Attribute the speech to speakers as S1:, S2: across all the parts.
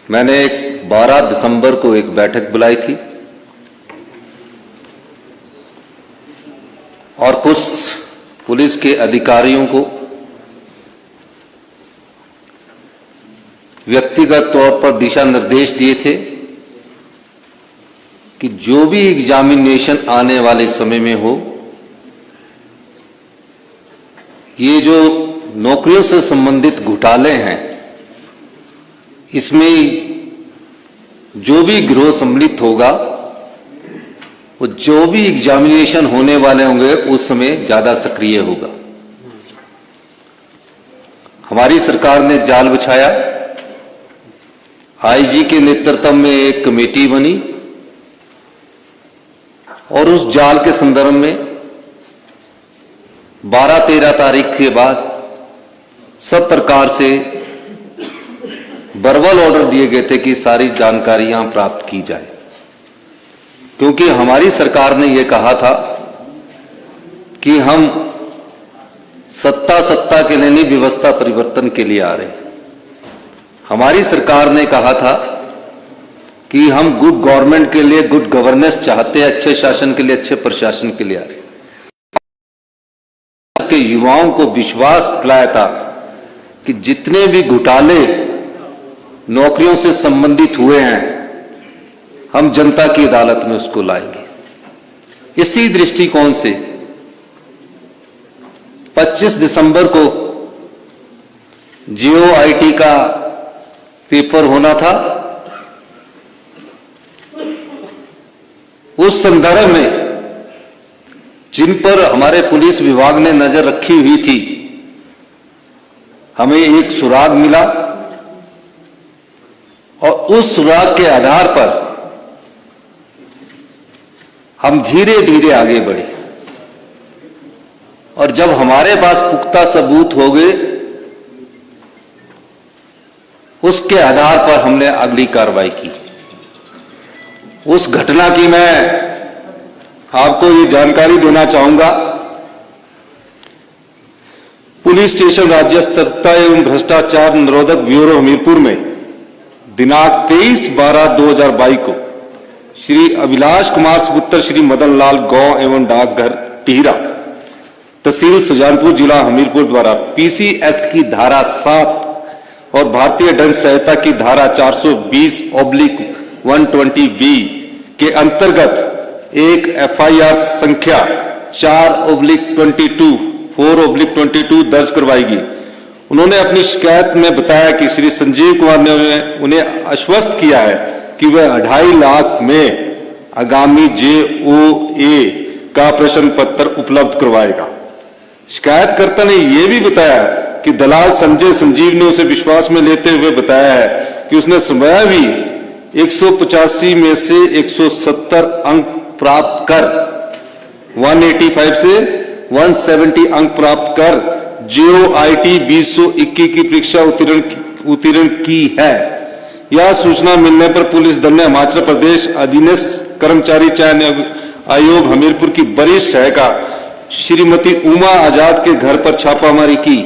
S1: मैंने 12 दिसंबर को एक बैठक बुलाई थी और कुछ पुलिस के अधिकारियों को व्यक्तिगत तौर पर दिशा निर्देश दिए थे कि जो भी एग्जामिनेशन आने वाले समय में हो, ये जो नौकरियों से संबंधित घोटाले हैं, इसमें जो भी गिरोह सम्मिलित होगा, वो जो भी एग्जामिनेशन होने वाले होंगे उस समय ज्यादा सक्रिय होगा। हमारी सरकार ने जाल बिछाया, आईजी के नेतृत्व में एक कमेटी बनी और उस जाल के संदर्भ में 12-13 तारीख के बाद सब प्रकार से वर्बल ऑर्डर दिए गए थे कि सारी जानकारियां प्राप्त की जाए, क्योंकि हमारी सरकार ने यह कहा था कि हम सत्ता के लिए नहीं, व्यवस्था परिवर्तन के लिए आ रहे हैं। हमारी सरकार ने कहा था कि हम गुड गवर्नमेंट के लिए, गुड गवर्नेंस चाहते हैं, अच्छे शासन के लिए, अच्छे प्रशासन के लिए आ रहे हैं। के युवाओं को विश्वास दिलाया था कि जितने भी घोटाले नौकरियों से संबंधित हुए हैं, हम जनता की अदालत में उसको लाएंगे। इसी दृष्टिकोण से 25 दिसंबर को JOIT का पेपर होना था। उस संदर्भ में जिन पर हमारे पुलिस विभाग ने नजर रखी हुई थी, हमें एक सुराग मिला और उस सुराग के आधार पर हम धीरे धीरे आगे बढ़े और जब हमारे पास पुख्ता सबूत हो गए, उसके आधार पर हमने अगली कार्रवाई की। उस घटना की मैं आपको ये जानकारी देना चाहूंगा। पुलिस स्टेशन राज्य स्तरता एवं भ्रष्टाचार निरोधक ब्यूरो हमीरपुर में दिनांक 23/12/2022 को श्री अभिलाष कुमार सुपुत्र श्री मदन लाल गांव एवं डाकघर टिहरा, तहसील सुजानपुर, जिला हमीरपुर द्वारा PC एक्ट की धारा 7 और भारतीय दंड संहिता की धारा 420/120B के अंतर्गत एक FIR संख्या 4/22 दर्ज करवाई गई। उन्होंने अपनी शिकायत में बताया कि श्री संजीव कुमार ने उन्हें आश्वस्त किया है कि वह 2.5 लाख में आगामी JOA का प्रश्न पत्र उपलब्ध करवाएगा। शिकायतकर्ता ने यह भी बताया कि दलाल संजय संजीव ने उसे विश्वास में लेते हुए बताया है कि उसने स्वयं भी 185 में से 170 अंक प्राप्त कर 185 से 170 अंक प्राप्त कर JOIT 2021 की परीक्षा उत्तीर्ण की है। यह सूचना मिलने पर पुलिस दल ने हिमाचल प्रदेश अधीनस्थ कर्मचारी चयन आयोग हमीरपुर की वरिष्ठ सहायिका श्रीमती उमा आजाद के घर पर छापामारी की,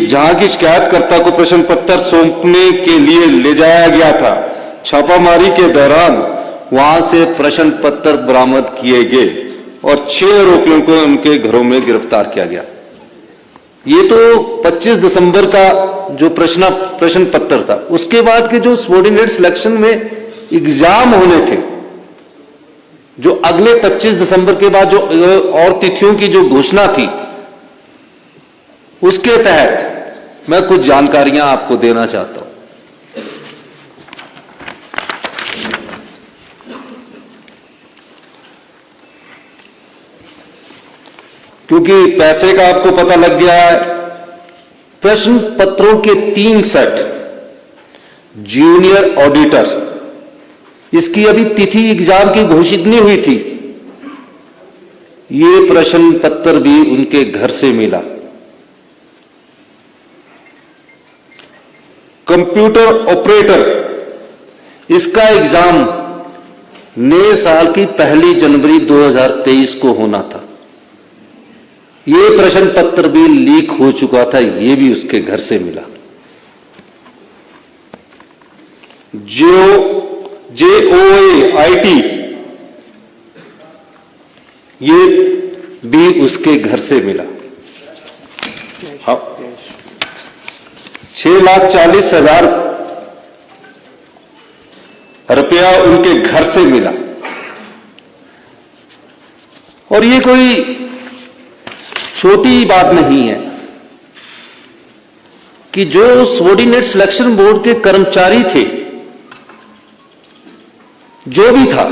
S1: जहां की शिकायतकर्ता को प्रश्न पत्र सौंपने के लिए ले जाया गया था। छापामारी के दौरान वहां से प्रश्न पत्र बरामद किए गए और 6 आरोपियों को उनके घरों में गिरफ्तार किया गया। ये तो 25 दिसंबर का जो प्रश्न पत्र था। उसके बाद के जो सबऑर्डिनेट सिलेक्शन में एग्जाम होने थे, जो अगले 25 दिसंबर के बाद जो और तिथियों की जो घोषणा थी, उसके तहत मैं कुछ जानकारियां आपको देना चाहता हूं। क्योंकि पैसे का आपको पता लग गया है। प्रश्न पत्रों के 3 सेट, जूनियर ऑडिटर, इसकी अभी तिथि एग्जाम की घोषित नहीं हुई थी। ये प्रश्न पत्र भी उनके घर से मिला। कंप्यूटर ऑपरेटर, इसका एग्जाम नए साल की 1 जनवरी 2023 को होना था। ये प्रश्न पत्र भी लीक हो चुका था, ये भी उसके घर से मिला। JOAIT ये भी उसके घर से मिला। 6,40,000 रुपया उनके घर से मिला। और ये कोई छोटी बात नहीं है कि जो सबऑर्डिनेट सिलेक्शन बोर्ड के कर्मचारी थे, जो भी था,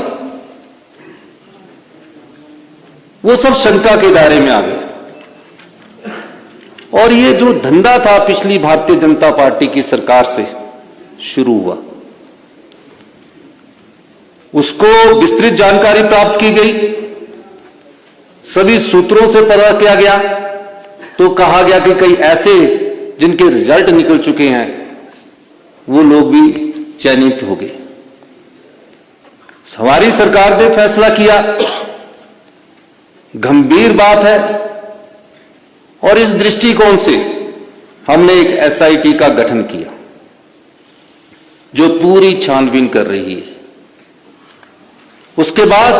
S1: वो सब शंका के दायरे में आ गए। और ये जो धंधा था पिछली भारतीय जनता पार्टी की सरकार से शुरू हुआ, उसको विस्तृत जानकारी प्राप्त की गई, सभी सूत्रों से पता किया गया, तो कहा गया कि कई ऐसे जिनके रिजल्ट निकल चुके हैं वो लोग भी चयनित हो गए। हमारी सरकार ने फैसला किया, गंभीर बात है, और इस दृष्टिकोण से हमने एक SIT का गठन किया जो पूरी छानबीन कर रही है। उसके बाद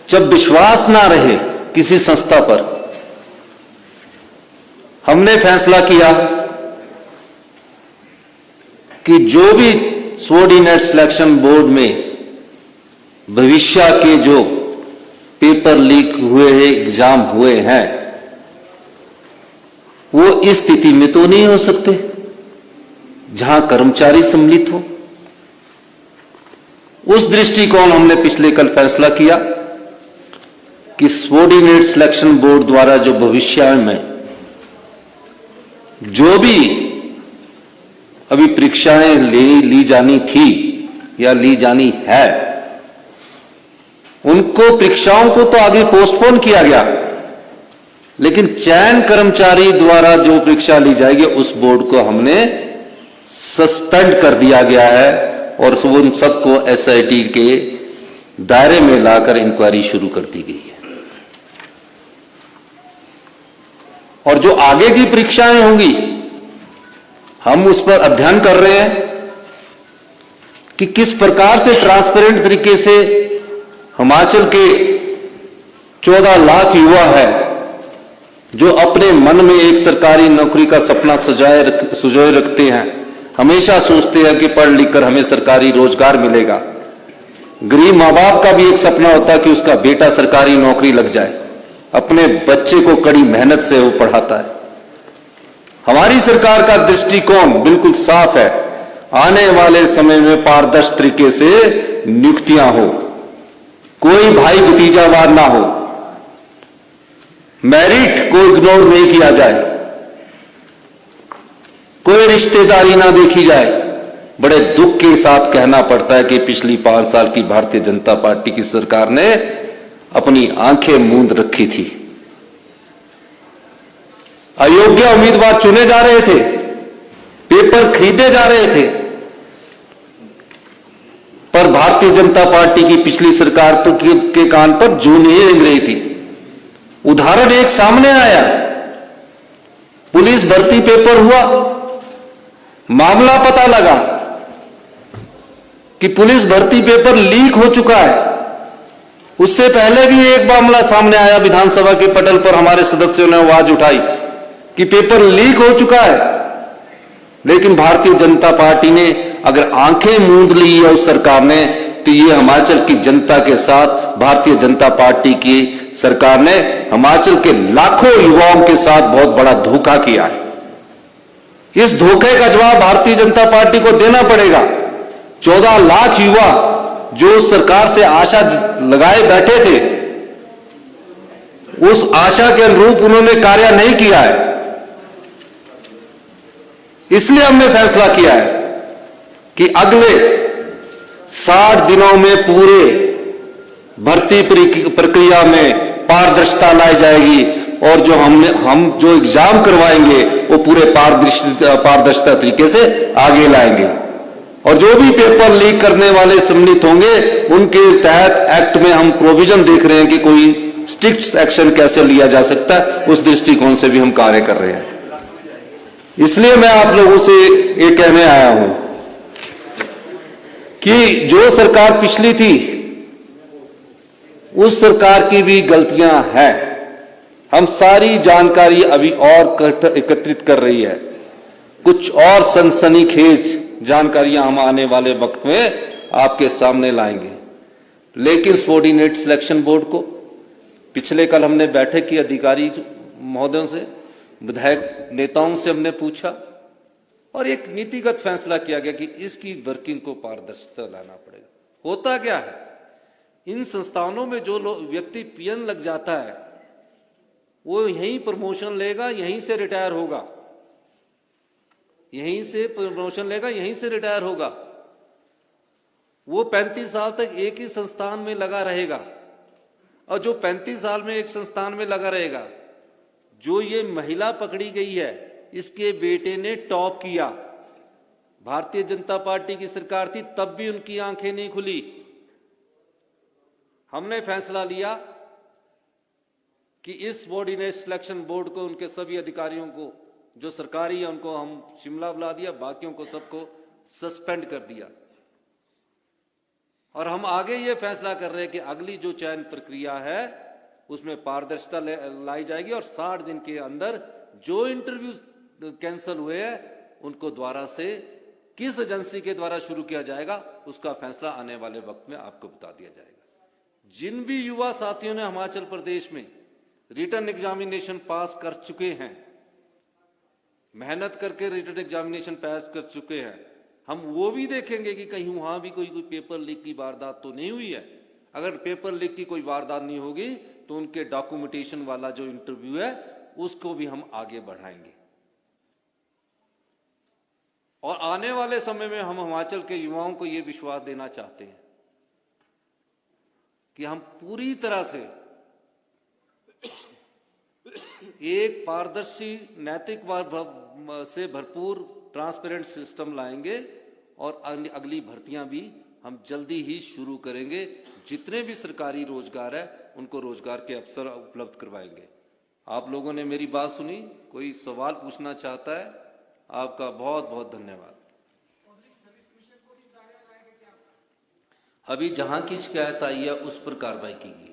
S1: जब विश्वास ना रहे किसी संस्था पर, हमने फैसला किया कि जो भी सबऑर्डिनेट सिलेक्शन बोर्ड में भविष्य के जो पेपर लीक हुए हैं, एग्जाम हुए हैं, वो इस स्थिति में तो नहीं हो सकते जहां कर्मचारी सम्मिलित हो। उस दृष्टिकोण हमने पिछले कल फैसला किया कि सबऑर्डिनेट सिलेक्शन बोर्ड द्वारा जो भविष्य में जो भी अभी परीक्षाएं ली जानी थी या ली जानी है, उनको परीक्षाओं को तो आगे पोस्टपोन किया गया, लेकिन चयन कर्मचारी द्वारा जो परीक्षा ली जाएगी उस बोर्ड को हमने सस्पेंड कर दिया गया है और उन सबको SIT के दायरे में लाकर इंक्वायरी शुरू कर दी गई है। और जो आगे की परीक्षाएं होंगी, हम उस पर अध्ययन कर रहे हैं कि किस प्रकार से ट्रांसपेरेंट तरीके से हिमाचल के 14 लाख युवा है जो अपने मन में एक सरकारी नौकरी का सपना सुजोए रखते हैं, हमेशा सोचते हैं कि पढ़ लिख कर हमें सरकारी रोजगार मिलेगा। गरीब मां बाप का भी एक सपना होता है कि उसका बेटा सरकारी नौकरी लग जाए, अपने बच्चे को कड़ी मेहनत से वो पढ़ाता है। हमारी सरकार का दृष्टिकोण बिल्कुल साफ है, आने वाले समय में पारदर्शी तरीके से नियुक्तियां हो, कोई भाई भतीजावाद ना हो, मेरिट को इग्नोर नहीं किया जाए, कोई रिश्तेदारी ना देखी जाए। बड़े दुख के साथ कहना पड़ता है कि पिछली 5 साल की भारतीय जनता पार्टी की सरकार ने अपनी आंखें मूंद रखी थी। अयोग्य उम्मीदवार चुने जा रहे थे, पेपर खरीदे जा रहे थे, पर भारतीय जनता पार्टी की पिछली सरकार के कान पर जूं नहीं रेंग रही थी। उदाहरण एक सामने आया, पुलिस भर्ती पेपर हुआ, मामला पता लगा कि पुलिस भर्ती पेपर लीक हो चुका है। उससे पहले भी एक मामला सामने आया, विधानसभा के पटल पर हमारे सदस्यों ने आवाज उठाई कि पेपर लीक हो चुका है, लेकिन भारतीय जनता पार्टी ने अगर आंखें मूंद ली है उस सरकार ने, तो ये हिमाचल की जनता के साथ भारतीय जनता पार्टी की सरकार ने हिमाचल के लाखों युवाओं के साथ बहुत बड़ा धोखा किया है। इस धोखे का जवाब भारतीय जनता पार्टी को देना पड़ेगा। 14 लाख युवा जो सरकार से आशा लगाए बैठे थे, उस आशा के अनुरूप उन्होंने कार्य नहीं किया है। इसलिए हमने फैसला किया है कि अगले 60 दिनों में पूरे भर्ती प्रक्रिया में पारदर्शिता लाई जाएगी और जो हम जो एग्जाम करवाएंगे वो पूरे पारदर्शिता तरीके से आगे लाएंगे। और जो भी पेपर लीक करने वाले सम्मिलित होंगे उनके तहत एक्ट में हम प्रोविजन देख रहे हैं कि कोई स्ट्रिक्ट एक्शन कैसे लिया जा सकता है, उस दृष्टिकोण से भी हम कार्य कर रहे हैं। इसलिए मैं आप लोगों से ये कहने आया हूं कि जो सरकार पिछली थी उस सरकार की भी गलतियां हैं। हम सारी जानकारी अभी और एकत्रित कर रही है, कुछ और सनसनीखेज जानकारियां हम आने वाले वक्त में आपके सामने लाएंगे। लेकिन सबॉर्डिनेट सिलेक्शन बोर्ड को पिछले कल हमने बैठक की, अधिकारी महोदयों से, विधायक नेताओं से हमने पूछा और एक नीतिगत फैसला किया गया कि इसकी वर्किंग को पारदर्शिता लाना पड़ेगा। होता क्या है, इन संस्थानों में जो व्यक्ति पीएन लग जाता है वो यहीं प्रमोशन लेगा, यहीं से रिटायर होगा, यहीं से प्रमोशन लेगा, यहीं से रिटायर होगा। वो 35 साल तक एक ही संस्थान में लगा रहेगा। और जो 35 साल में एक संस्थान में लगा रहेगा, जो ये महिला पकड़ी गई है, इसके बेटे ने टॉप किया। भारतीय जनता पार्टी की सरकार थी, तब भी उनकी आंखें नहीं खुली। हमने फैसला लिया कि इस सबॉर्डिनेट सिलेक्शन बोर्ड को, उनके सभी अधिकारियों को, जो सरकारी है उनको हम शिमला बुला दिया, बाकियों को सबको सस्पेंड कर दिया। और हम आगे ये फैसला कर रहे हैं कि अगली जो चयन प्रक्रिया है उसमें पारदर्शिता लाई जाएगी और 60 दिन के अंदर जो इंटरव्यू कैंसिल हुए हैं उनको द्वारा से किस एजेंसी के द्वारा शुरू किया जाएगा उसका फैसला आने वाले वक्त में आपको बता दिया जाएगा। जिन भी युवा साथियों ने हिमाचल प्रदेश में रिटन एग्जामिनेशन पास कर चुके हैं, मेहनत करके रिटन एग्जामिनेशन पास कर चुके हैं, हम वो भी देखेंगे कि कहीं वहां भी कोई पेपर लीक की वारदात तो नहीं हुई है। अगर पेपर लीक की कोई वारदात नहीं होगी तो उनके डॉक्यूमेंटेशन वाला जो इंटरव्यू है उसको भी हम आगे बढ़ाएंगे। और आने वाले समय में हम हिमाचल के युवाओं को यह विश्वास देना चाहते हैं कि हम पूरी तरह से एक पारदर्शी, नैतिक से भरपूर ट्रांसपेरेंट सिस्टम लाएंगे और अगली भर्तियां भी हम जल्दी ही शुरू करेंगे। जितने भी सरकारी रोजगार है उनको रोजगार के अवसर उपलब्ध करवाएंगे। आप लोगों ने मेरी बात सुनी, कोई सवाल पूछना चाहता है? आपका बहुत बहुत धन्यवाद। अभी जहां की शिकायत आई है उस पर कार्रवाई की गई है।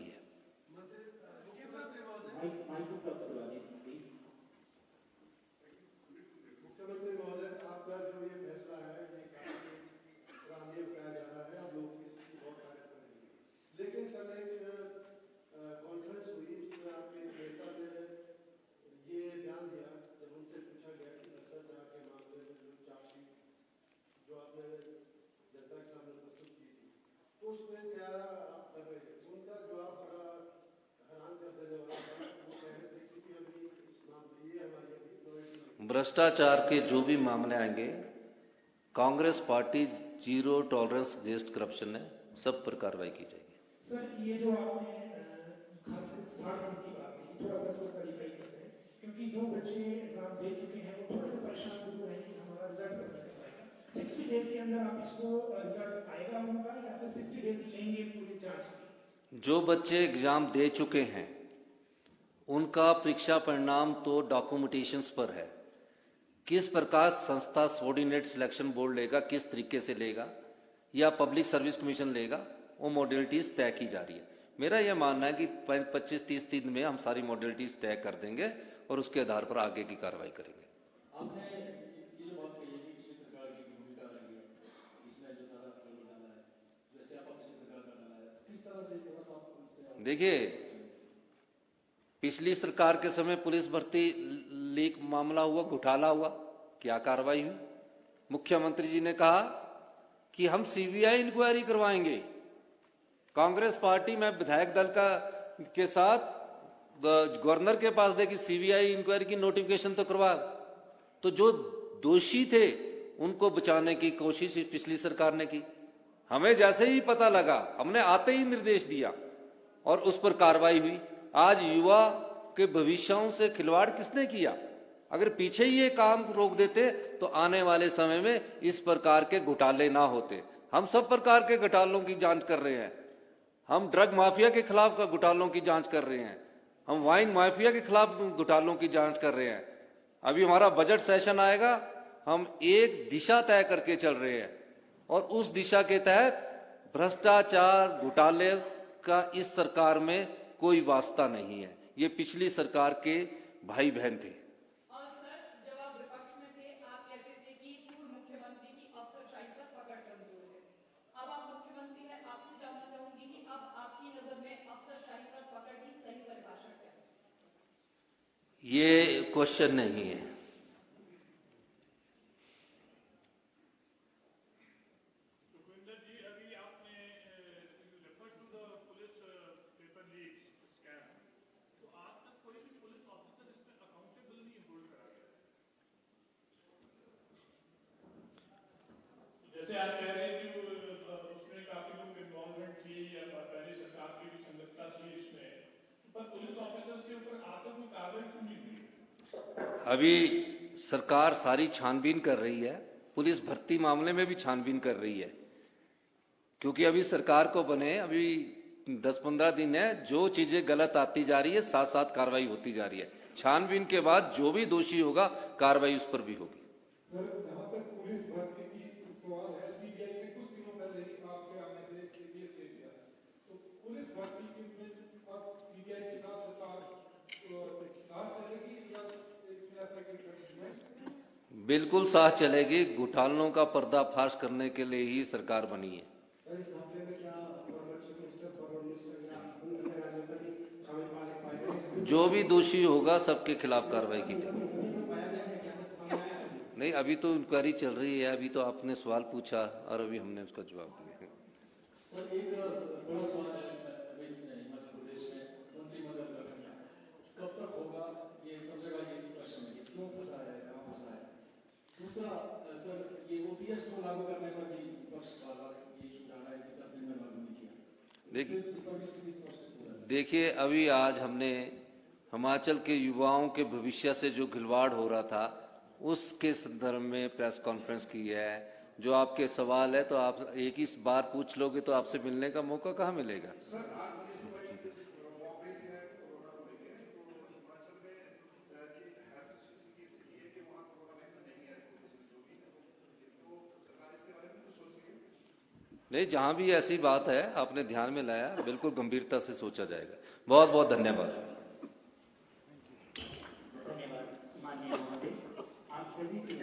S1: भ्रष्टाचार के जो भी मामले आएंगे, Congress party zero tolerance against corruption है, सब पर कार्रवाई की जाएगी।
S2: सर, ये जो आपने खासकर 60 दिन की बात की, थोड़ा सा इसको क्लैरिफाई करते हैं, क्योंकि जो बच्चे एग्जाम दे चुके हैं वो थोड़े से परेशान जरूर हैं कि हमारा रिजल्ट नहीं कर पाएगा। 60 डेज के अंदर आप इसको रिजल्ट आएगा उनका, या फिर 60 डेज लेंगे पूरी जांच की?
S1: जो बच्चे एग्जाम दे चुके हैं उनका परीक्षा परिणाम तो डॉक्यूमेंटेशंस पर है। किस प्रकार संस्था सबॉर्डिनेट सिलेक्शन बोर्ड लेगा, किस तरीके से लेगा, या पब्लिक सर्विस कमीशन लेगा, वो मॉडलिटीज तय की जा रही है। मेरा यह मानना है कि 25-30 दिन में हम सारी मॉडलिटीज तय कर देंगे और उसके आधार पर आगे की कार्रवाई करेंगे।
S3: आपने ये जो बात कही है कि पिछली सरकार की भूमिका रही है, इसमें जो सारा जाना है, जैसे आप पिछली सरकार का डाला है, किस तरह से थोड़ा सा
S1: देखिए, पिछली सरकार के समय पुलिस भर्ती लीक मामला हुआ, घोटाला हुआ, क्या कार्रवाई हुई? मुख्यमंत्री जी ने कहा कि हम सीबीआई इंक्वायरी करवाएंगे। कांग्रेस पार्टी में विधायक दल के साथ गवर्नर के पास देखी सीबीआई इंक्वायरी की नोटिफिकेशन तो करवा। तो जो दोषी थे उनको बचाने की कोशिश पिछली सरकार ने की। हमें जैसे ही पता लगा हमने आते ही निर्देश दिया और उस पर कार्रवाई हुई। आज युवा के भविष्यों से खिलवाड़ किसने किया? अगर पीछे ही ये काम रोक देते तो आने वाले समय में इस प्रकार के घोटाले ना होते। हम सब प्रकार के घोटालों की जांच कर रहे हैं। हम ड्रग माफिया के खिलाफ का घोटालों की जांच कर रहे हैं, हम वाइन माफिया के खिलाफ घोटालों की जांच कर रहे हैं। अभी हमारा बजट सेशन आएगा, हम एक दिशा तय करके चल रहे हैं और उस दिशा के तहत भ्रष्टाचार घोटाले का इस सरकार में कोई वास्ता नहीं है। ये पिछली सरकार के भाई बहन थे।
S4: और सर, जब आप विपक्ष में थे, आप कहते थे कि पूर्व मुख्यमंत्री की अफसरशाही पर पकड़ कमजोर है। अब आप मुख्यमंत्री हैं, आपसे जानना चाहूंगी कि अब आपकी नजर में अफसरशाही पर पकड़ की सही परिभाषा क्या है?
S1: ये क्वेश्चन नहीं है।
S5: जैसे आप कह रहे हैं कि उसमें काफी लोग इन्वॉल्वमेंट थी या पहले सरकार की भी संगतता थी इसमें, पर पुलिस ऑफिसर्स के ऊपर आकर कोई कार्रवाई क्यों नहीं हुई?
S1: अभी सरकार सारी छानबीन कर रही है, पुलिस भर्ती मामले में भी छानबीन कर रही है, क्योंकि अभी सरकार को बने अभी 10-15 दिन है। जो चीजें गलत आती जा रही है, साथ साथ कार्रवाई होती जा रही है। छानबीन के बाद जो भी दोषी होगा, कार्रवाई उस पर भी होगी।
S2: जहाँ तक पुलिस भर्ती की सवाल है, सीबीआई ने कुछ दिनों पहले ही आपके आने से केस ले लिया है, तो पुलिस भर्ती में अब सीबीआई के साथ साथ चलेगी या इसमें ऐसा कोई कंडीशन है?
S1: बिल्कुल साथ चलेगी। घोटालों का पर्दाफाश करने के लिए ही सरकार बनी है।
S2: सर, इस मामले में क्या फॉरवर्ड मिनिस्टर या अन्य राजनेता भी शामिल पाए?
S1: जो भी दोषी होगा सबके खिलाफ कार्रवाई की जाएगी। नहीं, अभी तो इंक्वायरी चल रही है। अभी तो आपने सवाल पूछा और अभी हमने उसका जवाब दिया।
S3: सर, एक बड़ा सवाल है हिमाचल प्रदेश में मंत्रिमंडल गठन कब तक होगा? ये सब जगह ये प्रश्न है, क्यों फंसा है, कहाँ फंसा है? दूसरा सर, ये ओपीएस को लागू करने पर भी विपक्ष वाला ये इशू उठा रहा है कि 10 दिन में लागू नहीं किया।
S1: देखिए, अभी आज हमने हिमाचल के युवाओं के भविष्य से जो खिलवाड़ हो रहा था, उसके संदर्भ में प्रेस कॉन्फ्रेंस की है। जो आपके सवाल है, तो आप एक ही बार पूछ लोगे तो आपसे मिलने का मौका कहाँ मिलेगा? नहीं, जहां भी ऐसी बात है आपने ध्यान में लाया, बिल्कुल गंभीरता से सोचा जाएगा। बहुत बहुत धन्यवाद।
S6: धन्यवाद माननीय महोदय, आप सभी से